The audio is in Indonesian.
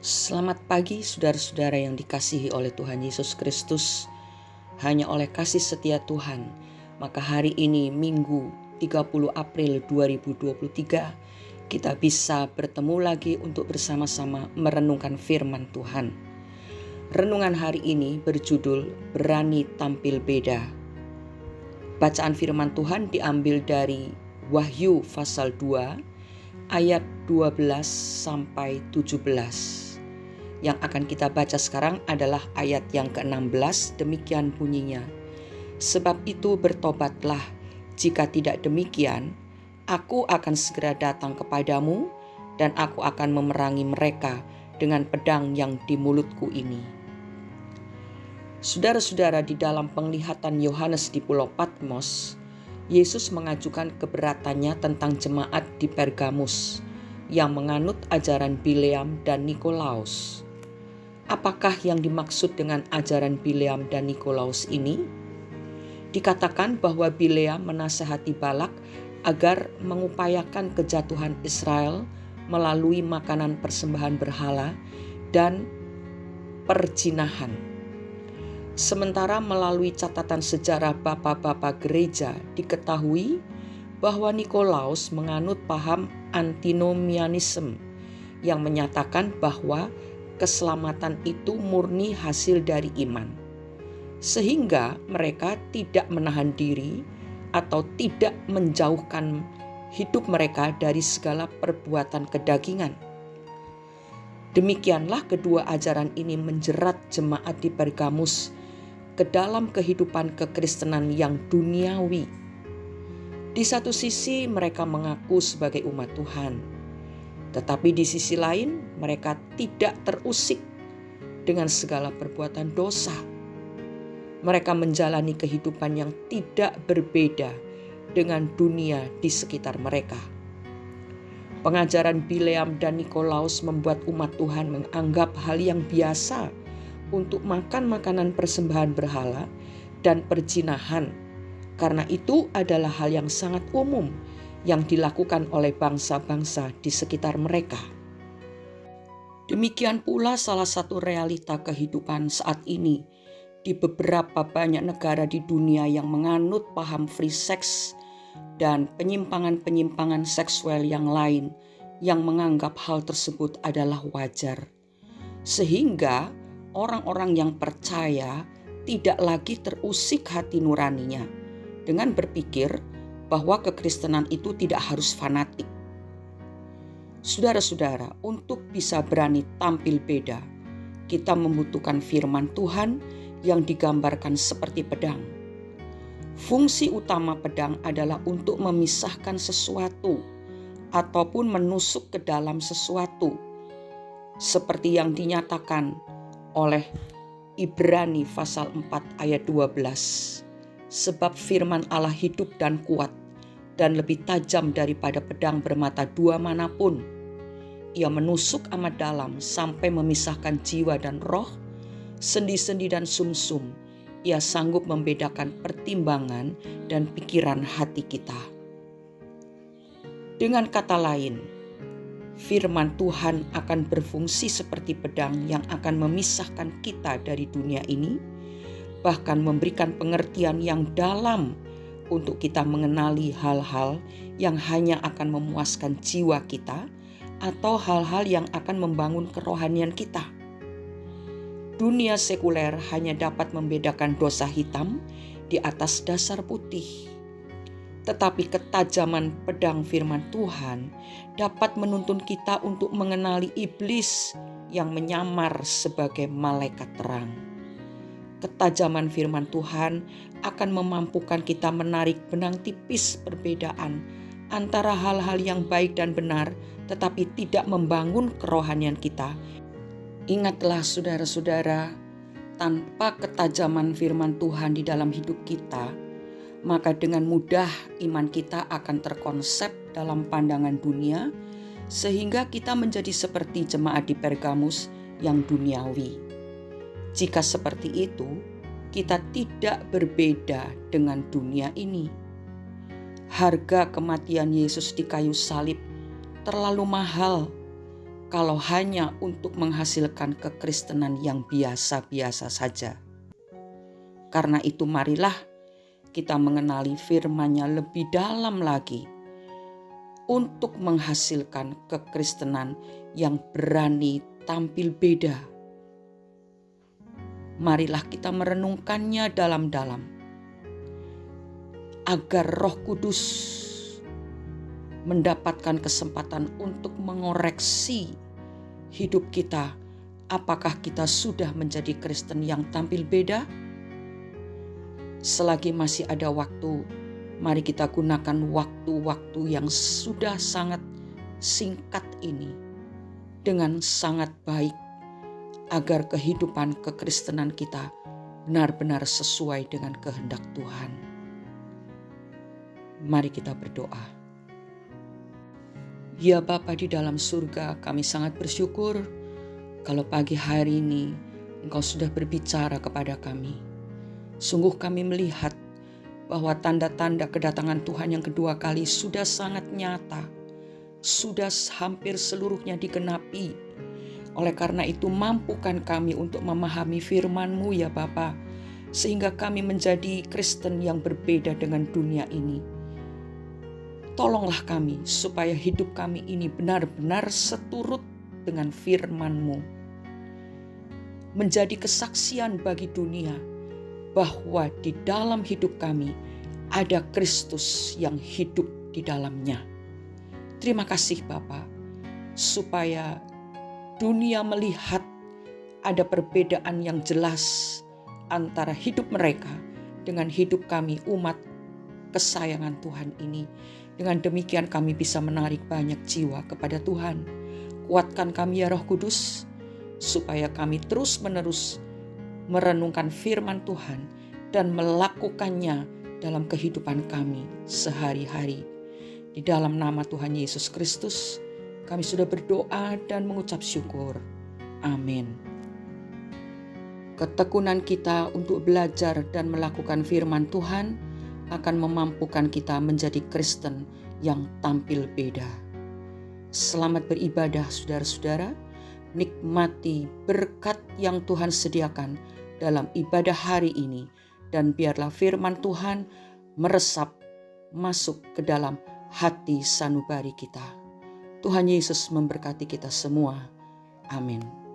Selamat pagi saudara-saudara yang dikasihi oleh Tuhan Yesus Kristus. Hanya oleh kasih setia Tuhan, maka hari ini Minggu 30 April 2023 kita bisa bertemu lagi untuk bersama-sama merenungkan firman Tuhan. Renungan hari ini berjudul Berani Tampil Beda. Bacaan firman Tuhan diambil dari Wahyu pasal 2 ayat 12 sampai 17. Yang akan kita baca sekarang adalah ayat yang ke-16, demikian bunyinya. Sebab itu bertobatlah, jika tidak demikian, aku akan segera datang kepadamu dan aku akan memerangi mereka dengan pedang yang di mulutku ini. Saudara-saudara, di dalam penglihatan Yohanes di Pulau Patmos, Yesus mengajukan keberatannya tentang jemaat di Pergamus yang menganut ajaran Bileam dan Nikolaus. Apakah yang dimaksud dengan ajaran Bileam dan Nikolaus ini? Dikatakan bahwa Bileam menasihati Balak agar mengupayakan kejatuhan Israel melalui makanan persembahan berhala dan perzinahan. Sementara melalui catatan sejarah bapak-bapak gereja diketahui bahwa Nikolaus menganut paham antinomianisme yang menyatakan bahwa keselamatan itu murni hasil dari iman, sehingga mereka tidak menahan diri atau tidak menjauhkan hidup mereka dari segala perbuatan kedagingan. Demikianlah kedua ajaran ini menjerat jemaat di Pergamus ke dalam kehidupan kekristenan yang duniawi. Di satu sisi mereka mengaku sebagai umat Tuhan, tetapi di sisi lain mereka tidak terusik dengan segala perbuatan dosa. Mereka menjalani kehidupan yang tidak berbeda dengan dunia di sekitar mereka. Pengajaran Bileam dan Nikolaus membuat umat Tuhan menganggap hal yang biasa untuk makan makanan persembahan berhala dan perzinahan, karena itu adalah hal yang sangat umum yang dilakukan oleh bangsa-bangsa di sekitar mereka. Demikian pula salah satu realita kehidupan saat ini di beberapa banyak negara di dunia yang menganut paham free sex dan penyimpangan-penyimpangan seksual yang lain yang menganggap hal tersebut adalah wajar. Sehingga orang-orang yang percaya tidak lagi terusik hati nuraninya dengan berpikir bahwa kekristenan itu tidak harus fanatik. Saudara-saudara, untuk bisa berani tampil beda, kita membutuhkan firman Tuhan yang digambarkan seperti pedang. Fungsi utama pedang adalah untuk memisahkan sesuatu ataupun menusuk ke dalam sesuatu, seperti yang dinyatakan oleh Ibrani pasal 4 ayat 12. Sebab firman Allah hidup dan kuat dan lebih tajam daripada pedang bermata dua manapun. Ia menusuk amat dalam sampai memisahkan jiwa dan roh, sendi-sendi dan sumsum. Ia sanggup membedakan pertimbangan dan pikiran hati kita. Dengan kata lain, firman Tuhan akan berfungsi seperti pedang yang akan memisahkan kita dari dunia ini, bahkan memberikan pengertian yang dalam untuk kita mengenali hal-hal yang hanya akan memuaskan jiwa kita atau hal-hal yang akan membangun kerohanian kita. Dunia sekuler hanya dapat membedakan dosa hitam di atas dasar putih. Tetapi ketajaman pedang firman Tuhan dapat menuntun kita untuk mengenali iblis yang menyamar sebagai malaikat terang. Ketajaman firman Tuhan akan memampukan kita menarik benang tipis perbedaan antara hal-hal yang baik dan benar tetapi tidak membangun kerohanian kita. Ingatlah saudara-saudara, tanpa ketajaman firman Tuhan di dalam hidup kita, maka dengan mudah iman kita akan terkonsep dalam pandangan dunia sehingga kita menjadi seperti jemaat di Pergamus yang duniawi. Jika seperti itu, kita tidak berbeda dengan dunia ini. Harga kematian Yesus di kayu salib terlalu mahal kalau hanya untuk menghasilkan kekristenan yang biasa-biasa saja. Karena itu marilah kita mengenali firman-Nya lebih dalam lagi untuk menghasilkan kekristenan yang berani tampil beda. Marilah kita merenungkannya dalam-dalam agar Roh Kudus mendapatkan kesempatan untuk mengoreksi hidup kita. Apakah kita sudah menjadi Kristen yang tampil beda? Selagi masih ada waktu, mari kita gunakan waktu-waktu yang sudah sangat singkat ini dengan sangat baik, agar kehidupan kekristenan kita benar-benar sesuai dengan kehendak Tuhan. Mari kita berdoa. Ya Bapa di dalam surga, kami sangat bersyukur kalau pagi hari ini Engkau sudah berbicara kepada kami. Sungguh kami melihat bahwa tanda-tanda kedatangan Tuhan yang kedua kali sudah sangat nyata, sudah hampir seluruhnya digenapi. Oleh karena itu mampukan kami untuk memahami firman-Mu ya Bapa, sehingga kami menjadi Kristen yang berbeda dengan dunia ini. Tolonglah kami supaya hidup kami ini benar-benar seturut dengan firman-Mu. Menjadi kesaksian bagi dunia bahwa di dalam hidup kami ada Kristus yang hidup di dalamnya. Terima kasih Bapa, supaya dunia melihat ada perbedaan yang jelas antara hidup mereka dengan hidup kami umat kesayangan Tuhan ini. Dengan demikian kami bisa menarik banyak jiwa kepada Tuhan. Kuatkan kami ya Roh Kudus, supaya kami terus-menerus merenungkan firman Tuhan dan melakukannya dalam kehidupan kami sehari-hari. Di dalam nama Tuhan Yesus Kristus, kami sudah berdoa dan mengucap syukur. Amin. Ketekunan kita untuk belajar dan melakukan firman Tuhan akan memampukan kita menjadi Kristen yang tampil beda. Selamat beribadah saudara-saudara, nikmati berkat yang Tuhan sediakan dalam ibadah hari ini, dan biarlah firman Tuhan meresap masuk ke dalam hati sanubari kita. Tuhan Yesus memberkati kita semua. Amin.